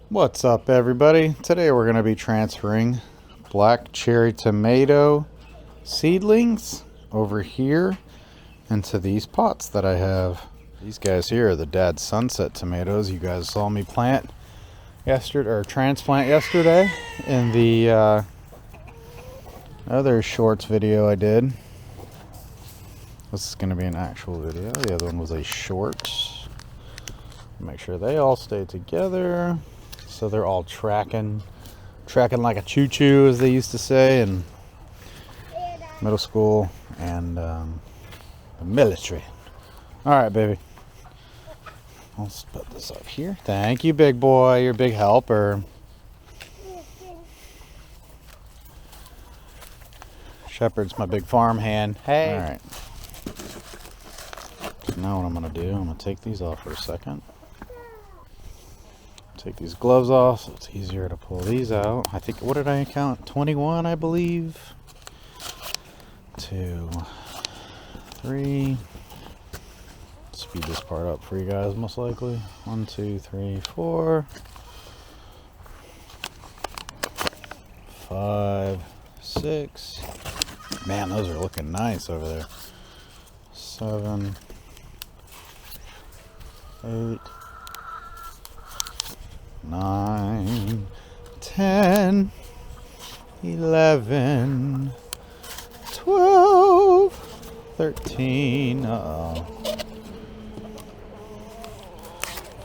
What's up, everybody? Today we're going to be transferring black cherry tomato seedlings over here into these pots that I have. These guys here are the Dad Sunset tomatoes you guys saw me plant yesterday, or transplant yesterday, in the other shorts video I did. This is going to be an actual video. The other one was a short. Make sure they all stay together. So they're all tracking like a choo-choo, as they used to say in middle school and the military. All right, baby. Let's put this up here. Thank you, big boy. You're a big helper. Shepherd's my big farm hand. Hey. All right. So now what I'm going to do, I'm going to take these off for a second. Take these gloves off so it's easier to pull these out. I think, what did I count? 21, I believe. 2, 3. Speed this part up for you guys, most likely. 1, 2, 3, 4, 5, 6. Man, those are looking nice over there. 7, 8, 9, 10, 11, 12, 13,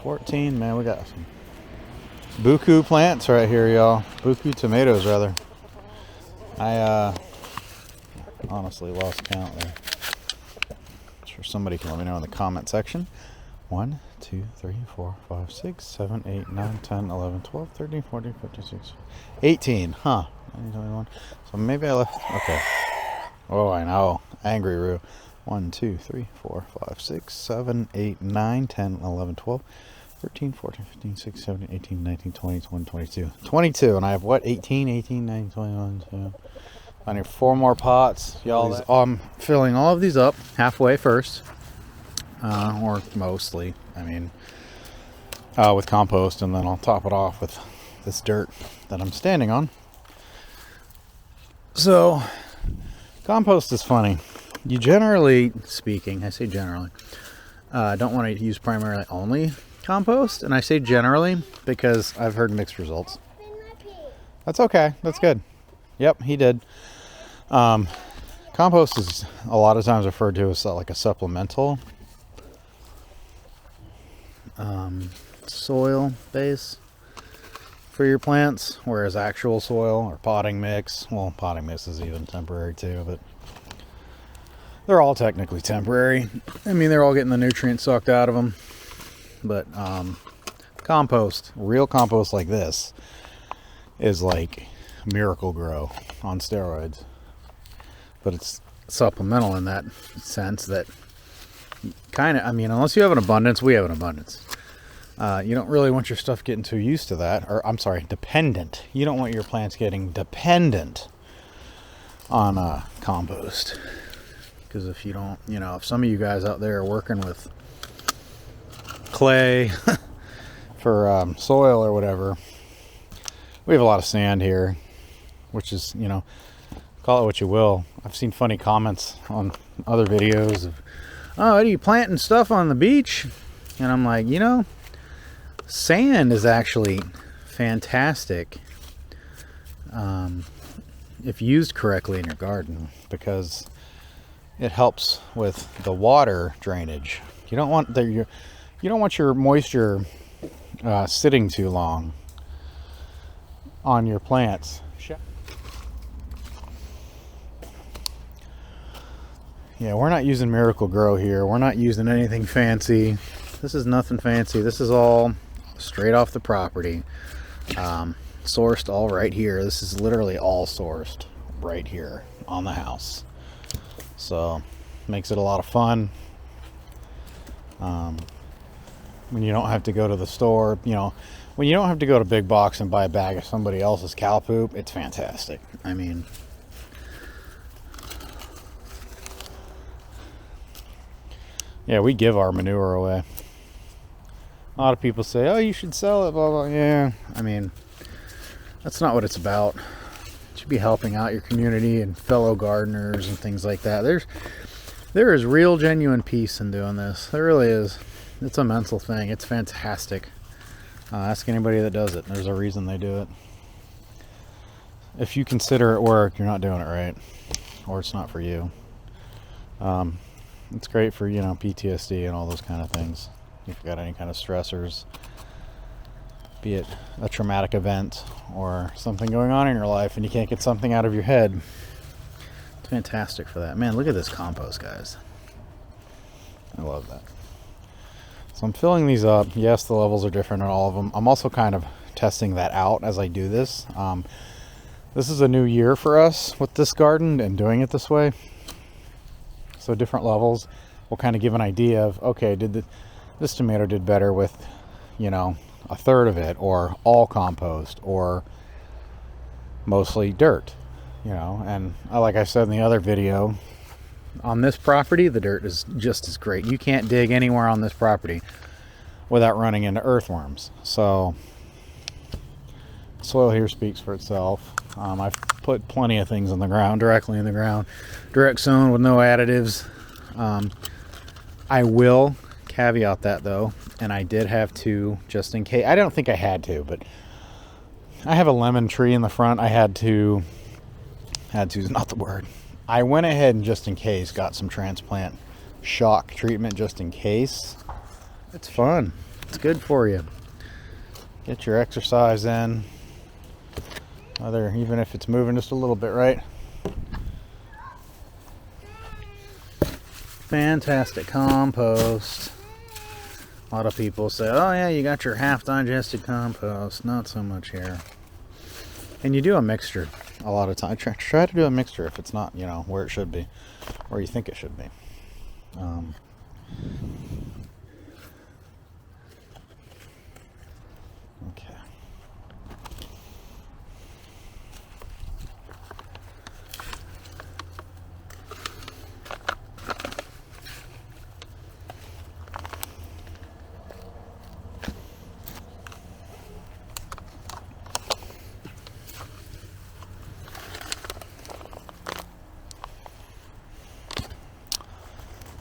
14. Man, we got some buku plants right here, y'all. Buku tomatoes, rather. I honestly lost count there. I'm sure somebody can let me know in the comment section. 1, 2, 3, 4, 5, 6, 7, 8, 9, 10, 11, 12, 13, 14, 15, 16, 18. Huh. 21. So maybe I left. Okay. Oh, I know. Angry Roo. 1, 2, 3, 4, 5, 6, 7, 8, 9, 10, 11, 12, 13, 14, 15, 16, 17, 18, 19, 20, 21, 22. 22. And I have what? 18, 19, 19, 21. So I need 4 more pots. Y'all, I'm filling all of these up halfway first. Or mostly, I mean, with compost, and then I'll top it off with this dirt that I'm standing on. So, compost is funny. You generally speaking, I say generally, don't want to use primarily only compost, and I say generally because I've heard mixed results. That's okay. That's good. Yep, he did. Compost is a lot of times referred to as like a supplemental soil base for your plants, whereas actual soil or potting mix, well, potting mix is even temporary too, but they're all technically temporary. I mean, they're all getting the nutrients sucked out of them, but compost, real compost like this, is like Miracle Grow on steroids, but it's supplemental in that sense that kind of, I mean, unless you have an abundance, we have an abundance. You don't really want your stuff getting too used to that, or I'm sorry, dependent. You don't want your plants getting dependent on compost, because if you don't, you know, if some of you guys out there are working with clay for soil or whatever, we have a lot of sand here, which is, you know, call it what you will. I've seen funny comments on other videos of, oh, are you planting stuff on the beach? And I'm like, you know, sand is actually fantastic if used correctly in your garden, because it helps with the water drainage. You don't want your moisture sitting too long on your plants. Yeah, we're not using Miracle Grow here. We're not using anything fancy. This is nothing fancy. This is all straight off the property. Sourced all right here. This is literally all sourced right here on the house. So, makes it a lot of fun. When you don't have to go to the store, you know, when you don't have to go to Big Box and buy a bag of somebody else's cow poop, it's fantastic. I mean, yeah, we give our manure away. A lot of people say, oh, you should sell it, blah, blah. Yeah, I mean, that's not what it's about. You should be helping out your community and fellow gardeners and things like that. There is real, genuine peace in doing this. There really is. It's a mental thing. It's fantastic. Ask anybody that does it. There's a reason they do it. If you consider it work, you're not doing it right, or it's not for you. It's great for, you know, PTSD and all those kind of things. If you've got any kind of stressors, be it a traumatic event or something going on in your life and you can't get something out of your head, it's fantastic for that. Man, look at this compost, guys. I love that. So I'm filling these up. Yes, the levels are different on all of them. I'm also kind of testing that out as I do this. This is a new year for us with this garden and doing it this way. So different levels will kind of give an idea of, okay, this tomato did better with, you know, a third of it, or all compost, or mostly dirt, you know. And like I said in the other video, on this property, the dirt is just as great. You can't dig anywhere on this property without running into earthworms. So soil here speaks for itself. I've put plenty of things in the ground, directly in the ground, direct sown with no additives. I will caveat that though, and I did have to, just in case. I don't think I had to, but I have a lemon tree in the front. I had to is not the word. I went ahead and just in case got some transplant shock treatment just in case. It's fun. It's good for you. Get your exercise in. Even if it's moving just a little bit, right? Fantastic compost. A lot of people say, oh yeah, you got your half digested compost. Not so much here. And you do a mixture a lot of time. Try to do a mixture if it's not, you know, where it should be, where you think it should be. Okay.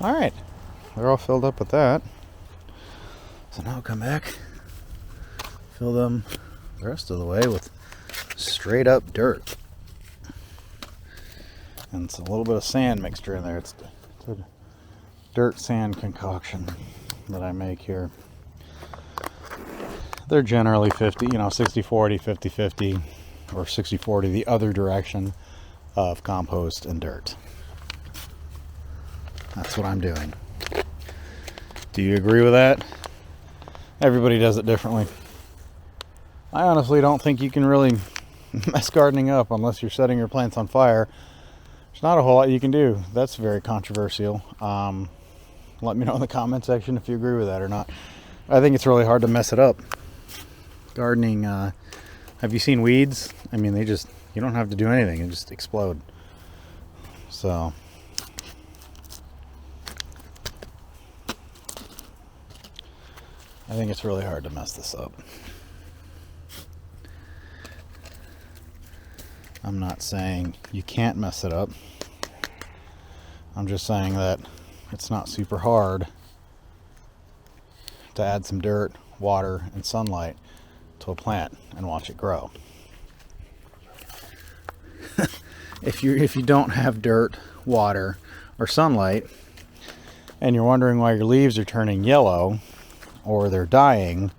All right, they're all filled up with that. So now I'll come back, fill them the rest of the way with straight up dirt. And it's a little bit of sand mixture in there. It's a dirt sand concoction that I make here. They're generally 50, you know, 60-40, 50-50, or 60-40 the other direction of compost and dirt. That's what I'm doing. Do you agree with that? Everybody does it differently. I honestly don't think you can really mess gardening up unless you're setting your plants on fire. There's not a whole lot you can do. That's very controversial. Let me know in the comment section if you agree with that or not. I think it's really hard to mess it up. Gardening, have you seen weeds? I mean, you don't have to do anything. They just explode. So I think it's really hard to mess this up. I'm not saying you can't mess it up. I'm just saying that it's not super hard to add some dirt, water, and sunlight to a plant and watch it grow. If you don't have dirt, water, or sunlight, and you're wondering why your leaves are turning yellow, or they're dying,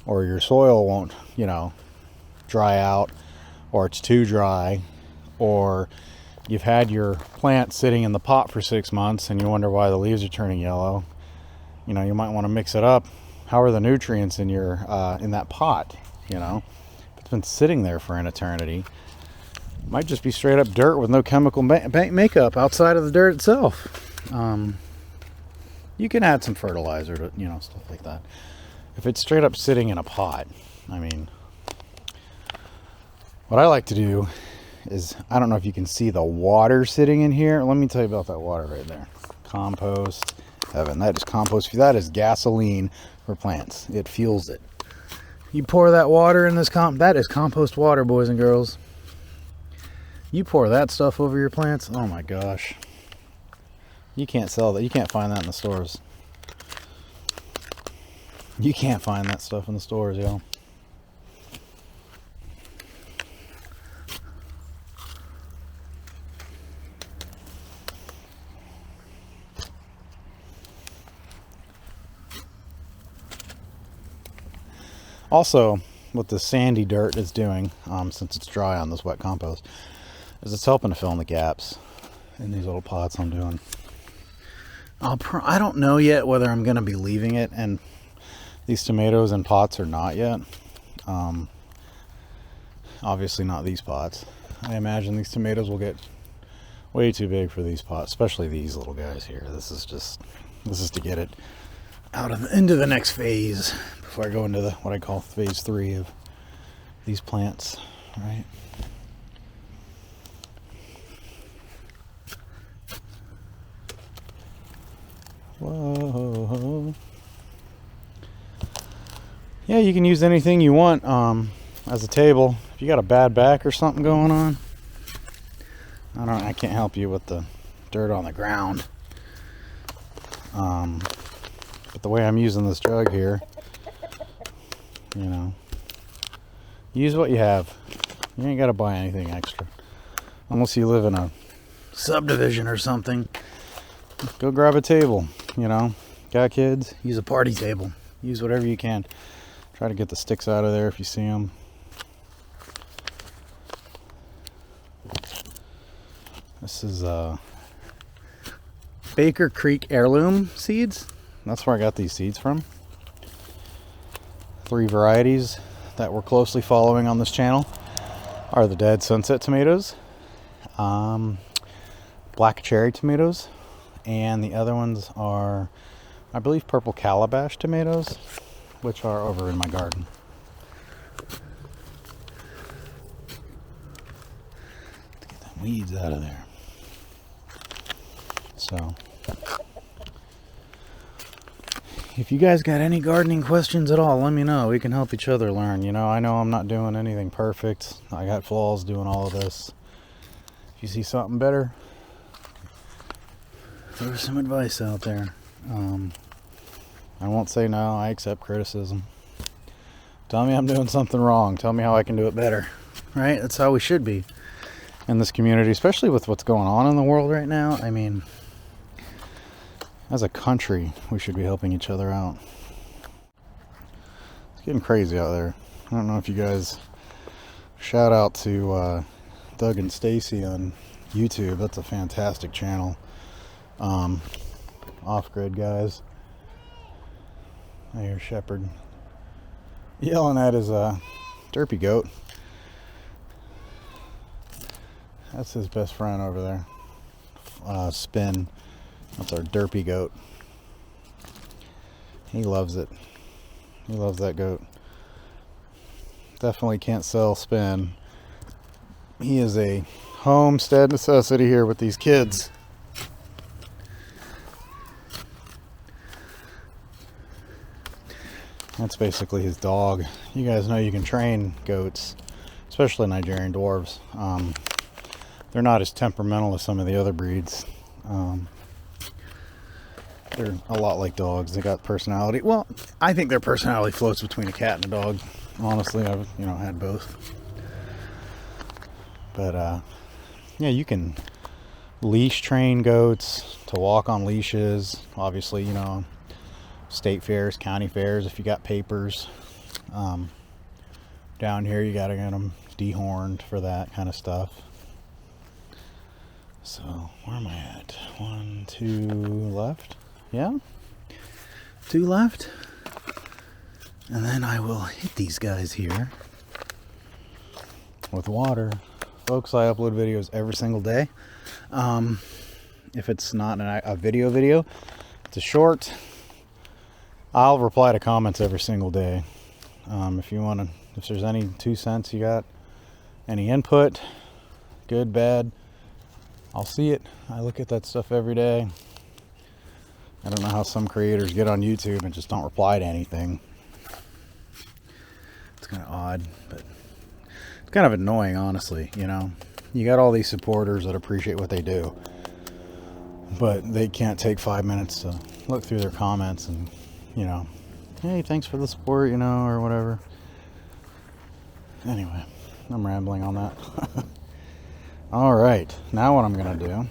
or your soil won't, you know, dry out, or it's too dry, or you've had your plant sitting in the pot for 6 months and you wonder why the leaves are turning yellow, you know, you might want to mix it up. How are the nutrients in your in that pot? You know, if it's been sitting there for an eternity, it might just be straight up dirt with no chemical makeup outside of the dirt itself. You can add some fertilizer to, you know, stuff like that. If it's straight up sitting in a pot, I mean, what I like to do is, I don't know if you can see the water sitting in here. Let me tell you about that water right there. Compost heaven. That is compost. That is gasoline for plants. It fuels it. You pour that water in this that is compost water, boys and girls. You pour that stuff over your plants, oh my gosh. You can't sell that. You can't find that in the stores. You can't find that stuff in the stores, y'all. Also, what the sandy dirt is doing, since it's dry on this wet compost, is it's helping to fill in the gaps in these little pots I'm doing. I don't know yet whether I'm going to be leaving it and these tomatoes in pots or not yet. Obviously not these pots. I imagine these tomatoes will get way too big for these pots, especially these little guys here. This is to get it into the next phase before I go into what I call phase 3 of these plants, right? Whoa. Yeah, you can use anything you want as a table. If you got a bad back or something going on, I can't help you with the dirt on the ground. But the way I'm using this jug here, use what you have. You ain't got to buy anything extra. Unless you live in a subdivision or something. Go grab a table, Got kids? Use a party table. Use whatever you can. Try to get the sticks out of there if you see them. This is Baker Creek heirloom seeds. That's where I got these seeds from. 3 varieties that we're closely following on this channel are the Dead Sunset tomatoes, black cherry tomatoes, and the other ones are, I believe, purple calabash tomatoes, which are over in my garden. To get the weeds out of there. So, if you guys got any gardening questions at all, let me know. We can help each other learn. I know I'm not doing anything perfect. I got flaws doing all of this. If you see something better, throw some advice out there. I won't say no. I accept criticism. Tell me I'm doing something wrong. Tell me how I can do it better. Right? That's how we should be in this community, especially with what's going on in the world right now. I mean, as a country, we should be helping each other out. It's getting crazy out there. I don't know if you guys... Shout out to Doug and Stacy on YouTube. That's a fantastic channel. Off-grid guys. I hear Shepherd yelling at his derpy goat. That's his best friend over there. Spin. That's our derpy goat. He loves it. He loves that goat. Definitely can't sell Spin. He is a homestead necessity here with these kids. That's basically his dog. You guys know you can train goats, especially Nigerian dwarves. They're not as temperamental as some of the other breeds. They're a lot like dogs. They got personality. Well, I think their personality floats between a cat and a dog. Honestly, I've had both. But yeah, you can leash train goats to walk on leashes. Obviously, state fairs, county fairs, if you got papers. Down here, you got to get them dehorned for that kind of stuff. So, where am I at? 1, 2 left. Yeah, 2 left. And then I will hit these guys here with water. Folks, I upload videos every single day. If it's not a video, it's a short. I'll reply to comments every single day. If there's any 2 cents you got, any input, good, bad, I'll see it. I look at that stuff every day. I don't know how some creators get on YouTube and just don't reply to anything. It's kind of odd, but it's kind of annoying, honestly. You know, you got all these supporters that appreciate what they do, but they can't take 5 minutes to look through their comments and, you know, hey, thanks for the support, you know, or whatever. Anyway, I'm rambling on that. All right, now what I'm gonna do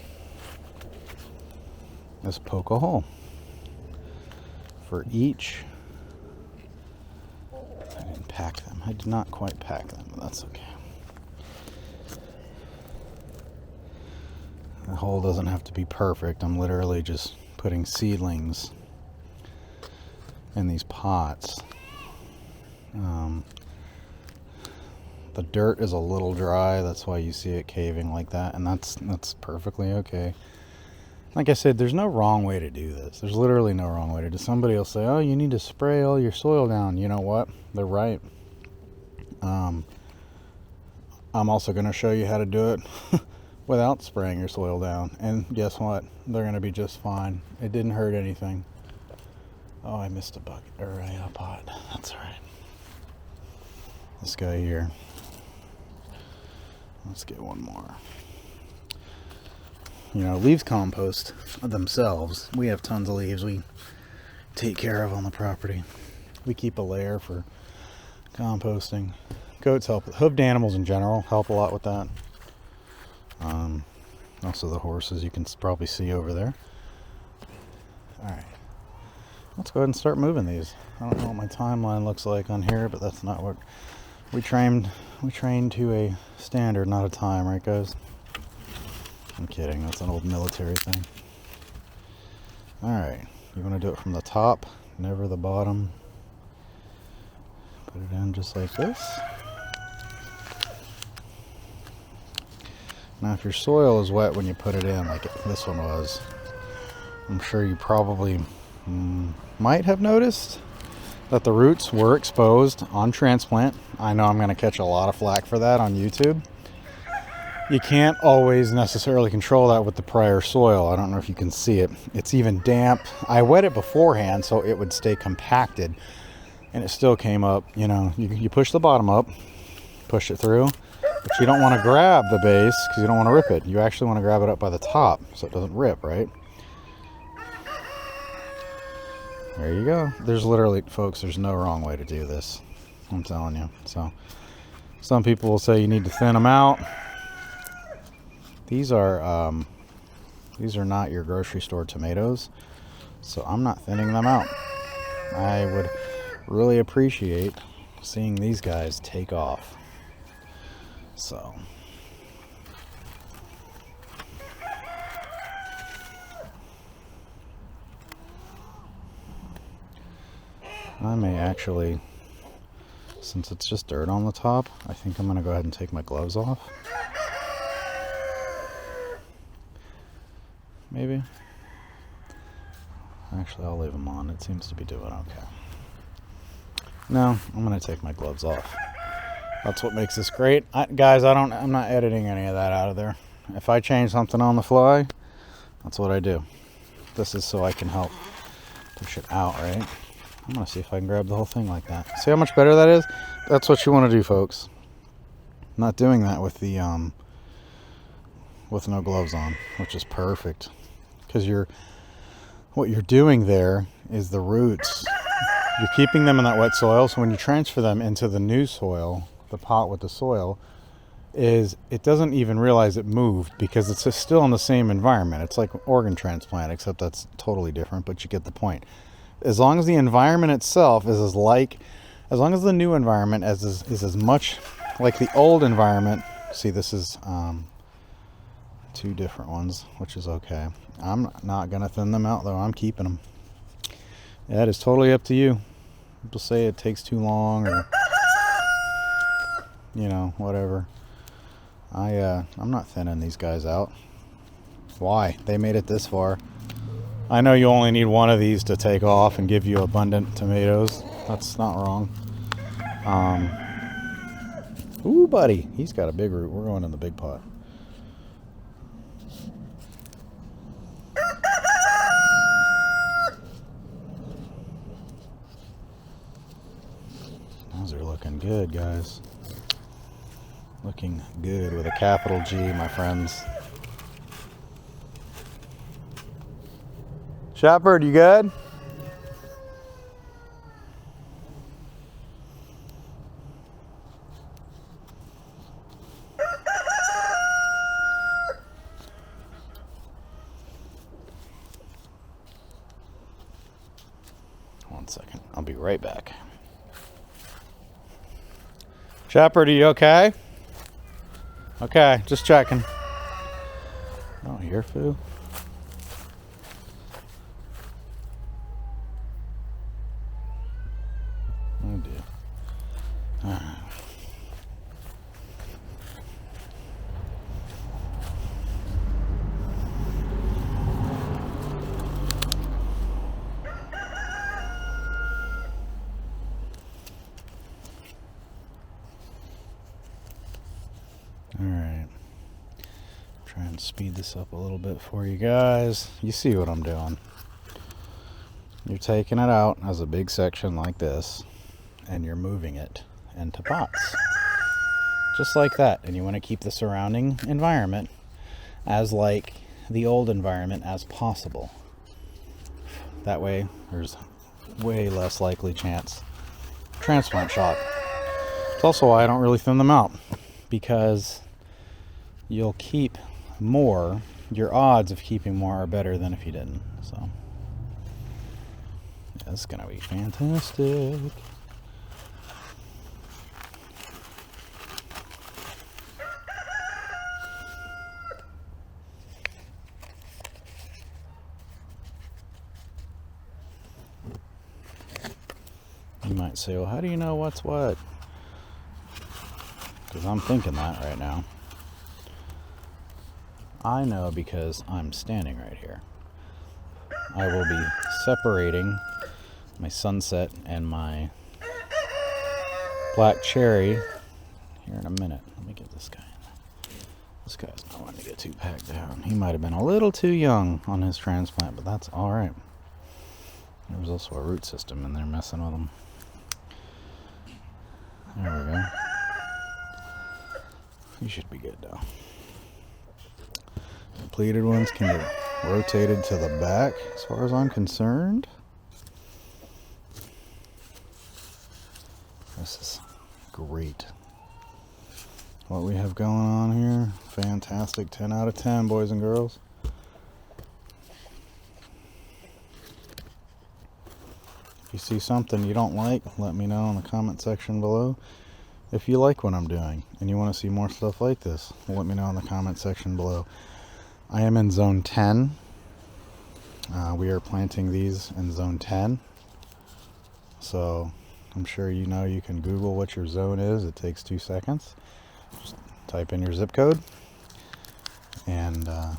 is poke a hole for each. I didn't pack them. I did not quite pack them, but that's okay. The hole doesn't have to be perfect. I'm literally just putting seedlings in these pots. The dirt is a little dry, that's why you see it caving like that, and that's perfectly okay. Like I said, there's no wrong way to do this. There's literally no wrong way to do. Somebody will say, oh, you need to spray all your soil down. You know what? They're right. I'm also going to show you how to do it without spraying your soil down. And guess what? They're going to be just fine. It didn't hurt anything. Oh, I missed a bucket or a pot. That's all right. This guy here. Let's get one more. You know, leaves compost themselves. We have tons of leaves we take care of on the property. We keep a layer for composting. Goats help. Hoofed animals in general help a lot with that. Also the horses you can probably see over there. Alright. Let's go ahead and start moving these. I don't know what my timeline looks like on here, but that's not what we trained to a standard, not a time, right guys? I'm kidding, that's an old military thing. Alright, you want to do it from the top, never the bottom. Put it in just like this. Now if your soil is wet when you put it in, like this one was, I'm sure you probably might have noticed that the roots were exposed on Transplant. I know I'm going to catch a lot of flack for that on YouTube. You can't always necessarily control that with the prior soil. I don't know if you can see it. It's even damp. I wet it beforehand so it would stay compacted, and it still came up. You know, you push the bottom up, push it through, but you don't want to grab the base because you don't want to rip it. You actually want to grab it up by the top so it doesn't rip, right? There you go. There's literally, folks, there's no wrong way to do this. I'm telling you. So some people will say you need to thin them out. These are not your grocery store tomatoes, so I'm not thinning them out. I would really appreciate seeing these guys take off. So I may actually, since it's just dirt on the top, I think I'm going to go ahead and take my gloves off. Maybe. Actually, I'll leave them on. It seems to be doing okay. No, I'm going to take my gloves off. That's what makes this great. Guys, I'm not editing any of that out of there. If I change something on the fly, that's what I do. This is so I can help push it out, right? I'm going to see if I can grab the whole thing like that. See how much better that is? That's what you want to do, folks. I'm not doing that with the with no gloves on, which is perfect. Because what you're doing there is the roots. You're keeping them in that wet soil, so when you transfer them into the new soil, the pot with the soil, it doesn't even realize it moved because it's still in the same environment. It's like organ transplant, except that's totally different, but you get the point. As long as the environment itself is as long as the new environment is as much like the old environment. See, this is two different ones, which is okay. I'm not gonna thin them out though. I'm keeping them. That is totally up to you. People say it takes too long, or you know, whatever. I'm not thinning these guys out. Why? They made it this far. I know you only need one of these to take off and give you abundant tomatoes. That's not wrong. Ooh, buddy, he's got a big root. We're going in the big pot. Those are looking good, guys. Looking good with a capital G, my friends. Shepherd, you good? One second, I'll be right back. Shepherd, are you okay? Okay, just checking. Oh, your food? Oh dear. Alright. Alright. Try and speed this up a little bit for you guys. You see what I'm doing. You're taking it out as a big section like this, and you're moving it into pots. Just like that. And you want to keep the surrounding environment as like the old environment as possible. That way there's way less likely chance of transplant shock. It's also why I don't really thin them out, because you'll keep more. Your odds of keeping more are better than if you didn't. So yeah, it's gonna be fantastic. You might say, well, how do you know what's what? Because I'm thinking that right now. I know because I'm standing right here. I will be separating my sunset and my black cherry here in a minute. Let me get this guy. This guy's not wanting to get too packed down. He might have been a little too young on his transplant, but that's all right. There was also a root system in there messing with him. There we go. You should be good though. Completed ones can get rotated to the back as far as I'm concerned. This is great. What we have going on here, fantastic. 10 out of 10, boys and girls. If you see something you don't like, let me know in the comment section below. If you like what I'm doing and you want to see more stuff like this, let me know in the comment section below. I am in zone 10. We are planting these in zone 10. So I'm sure you know you can Google what your zone is. It takes 2 seconds. Just type in your zip code, and the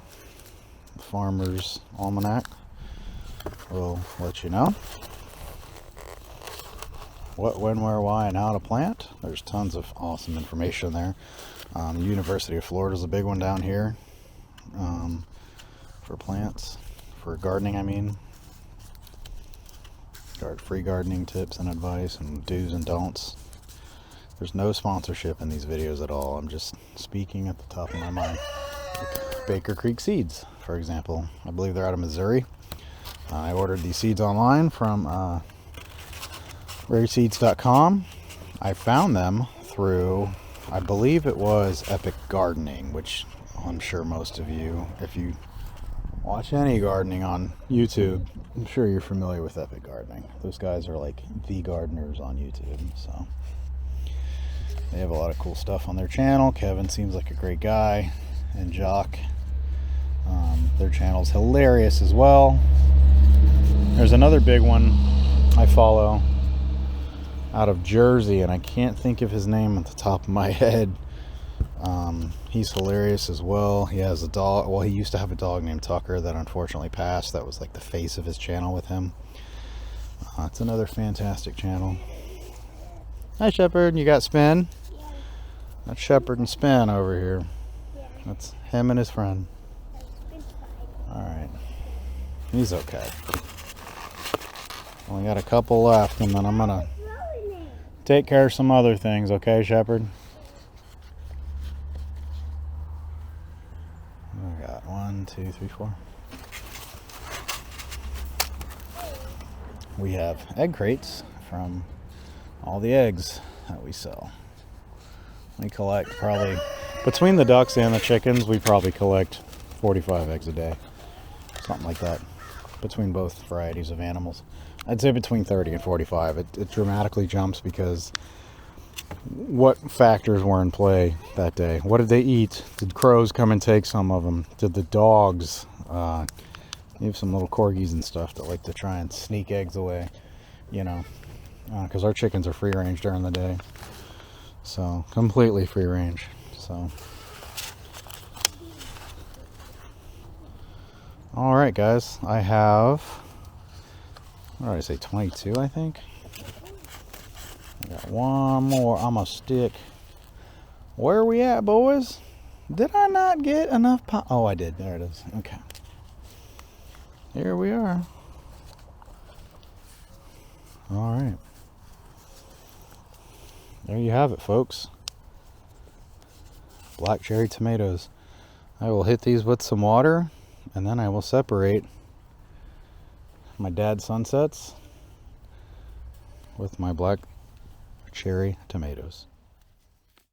Farmer's Almanac will let you know what, when, where, why, and how to plant. There's tons of awesome information there. University of Florida is a big one down here. For plants, for gardening, I mean. Free gardening tips and advice and do's and don'ts. There's no sponsorship in these videos at all. I'm just speaking at the top of my mind. Like Baker Creek Seeds, for example. I believe they're out of Missouri. I ordered these seeds online from rareseeds.com. I found them through, I believe it was Epic Gardening, which I'm sure most of you, if you watch any gardening on YouTube, I'm sure you're familiar with Epic Gardening. Those guys are like the gardeners on YouTube, so they have a lot of cool stuff on their channel. Kevin seems like a great guy, and Jock. Their channel's hilarious as well. There's another big one I follow out of Jersey, and I can't think of his name at the top of my head. He's hilarious as well. He has a dog. Well, he used to have a dog named Tucker that unfortunately passed. That was like the face of his channel with him. It's another fantastic channel. Hi, Shepherd. You got Spin? That's Shepherd and Spin over here. That's him and his friend. Alright. He's okay. Only got a couple left, and then I'm gonna take care of some other things, okay, Shepherd? We got 1, 2, 3, 4. We have egg crates from all the eggs that we sell. We collect probably, between the ducks and the chickens, we probably collect 45 eggs a day. Something like that, between both varieties of animals. I'd say between 30 and 45. It dramatically jumps because what factors were in play that day? What did they eat? Did crows come and take some of them? Did the dogs? You have some little corgis and stuff that like to try and sneak eggs away, you know, because our chickens are free range during the day. So, completely free range. So, alright guys, I have, what did I say, 22 I think? I got one more. I'm gonna stick. Where are we at, boys? Did I not get enough oh, I did. There it is. Okay. Here we are. Alright. There you have it, folks. Black cherry tomatoes. I will hit these with some water, and then I will separate my dad's sunsets with my black cherry tomatoes.